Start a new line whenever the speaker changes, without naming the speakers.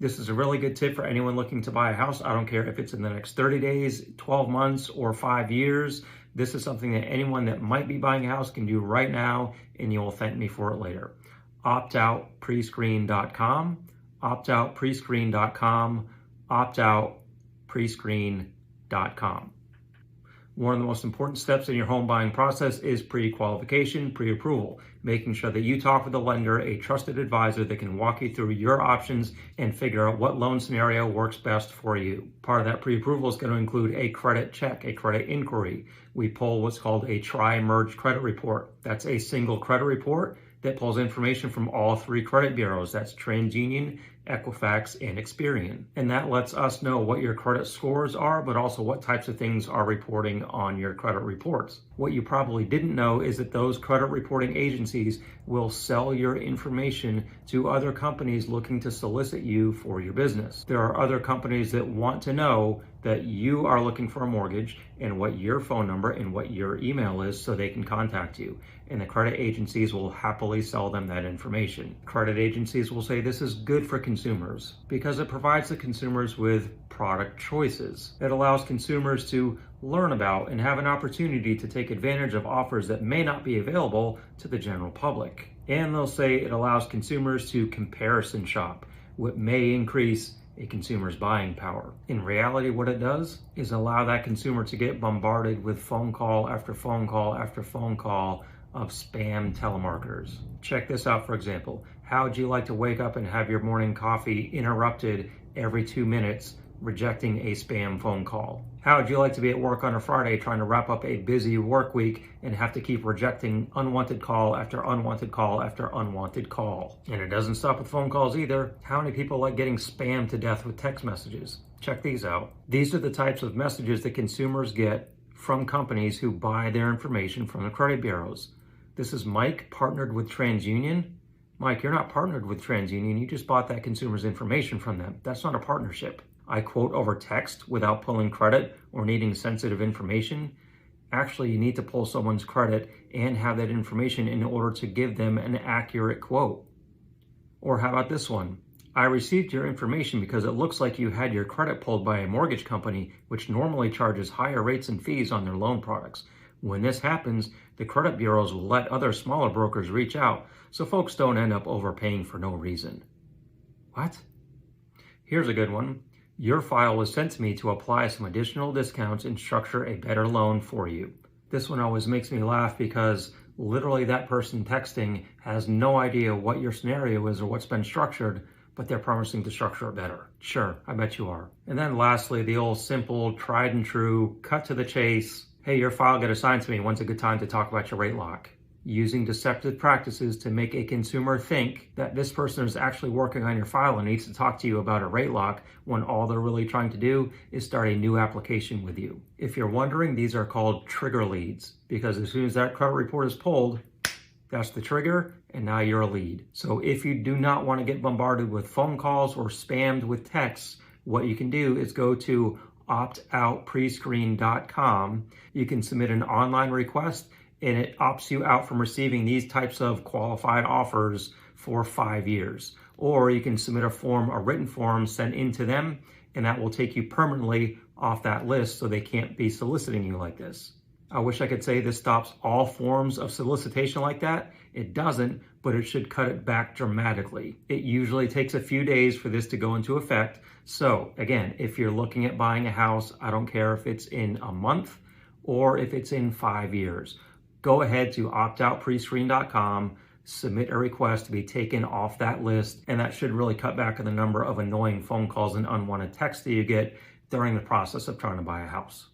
This is a really good tip for anyone looking to buy a house. I don't care if it's in the next 30 days, 12 months, or 5 years. This is something that anyone that might be buying a house can do right now, and you will thank me for it later. optoutprescreen.com, optoutprescreen.com, optoutprescreen.com. One of the most important steps in your home buying process is pre-qualification, pre-approval, making sure that you talk with a lender, a trusted advisor that can walk you through your options and figure out what loan scenario works best for you. Part of that pre-approval is going to include a credit check, a credit inquiry. We pull what's called a tri-merge credit report. That's a single credit report that pulls information from all three credit bureaus. That's TransUnion, Equifax, and Experian. And that lets us know what your credit scores are, but also what types of things are reporting on your credit reports. What you probably didn't know is that those credit reporting agencies will sell your information to other companies looking to solicit you for your business. There are other companies that want to know that you are looking for a mortgage and what your phone number and what your email is so they can contact you. And the credit agencies will happily sell them that information. Credit agencies will say this is good for consumers because it provides the consumers with product choices. It allows consumers to learn about and have an opportunity to take advantage of offers that may not be available to the general public. And they'll say it allows consumers to comparison shop, what may increase a consumer's buying power. In reality, what it does is allow that consumer to get bombarded with phone call after phone call after phone call of spam telemarketers. Check this out, for example. How would you like to wake up and have your morning coffee interrupted every 2 minutes, rejecting a spam phone call? How would you like to be at work on a Friday trying to wrap up a busy work week and have to keep rejecting unwanted call after unwanted call after unwanted call? And it doesn't stop with phone calls either. How many people like getting spammed to death with text messages? Check these out. These are the types of messages that consumers get from companies who buy their information from the credit bureaus. This is Mike partnered with TransUnion. Mike, you're not partnered with TransUnion. You just bought that consumer's information from them. That's not a partnership. I quote over text without pulling credit or needing sensitive information. Actually, you need to pull someone's credit and have that information in order to give them an accurate quote. Or how about this one? I received your information because it looks like you had your credit pulled by a mortgage company, which normally charges higher rates and fees on their loan products. When this happens, the credit bureaus will let other smaller brokers reach out so folks don't end up overpaying for no reason. What? Here's a good one. Your file was sent to me to apply some additional discounts and structure a better loan for you. This one always makes me laugh because literally that person texting has no idea what your scenario is or what's been structured, but they're promising to structure it better. Sure, I bet you are. And then lastly, the old simple, tried and true, cut to the chase. Hey, your file got assigned to me. When's a good time to talk about your rate lock? Using deceptive practices to make a consumer think that this person is actually working on your file and needs to talk to you about a rate lock when all they're really trying to do is start a new application with you. If you're wondering, these are called trigger leads because as soon as that credit report is pulled, that's the trigger and now you're a lead. So if you do not want to get bombarded with phone calls or spammed with texts, what you can do is go to optoutprescreen.com. You can submit an online request and it opts you out from receiving these types of qualified offers for 5 years. Or you can submit a written form sent in to them, and that will take you permanently off that list so they can't be soliciting you like this. I wish I could say this stops all forms of solicitation like that. It doesn't, but it should cut it back dramatically. It usually takes a few days for this to go into effect. So again, if you're looking at buying a house, I don't care if it's in a month or if it's in 5 years. Go ahead to optoutprescreen.com, submit a request to be taken off that list, and that should really cut back on the number of annoying phone calls and unwanted texts that you get during the process of trying to buy a house.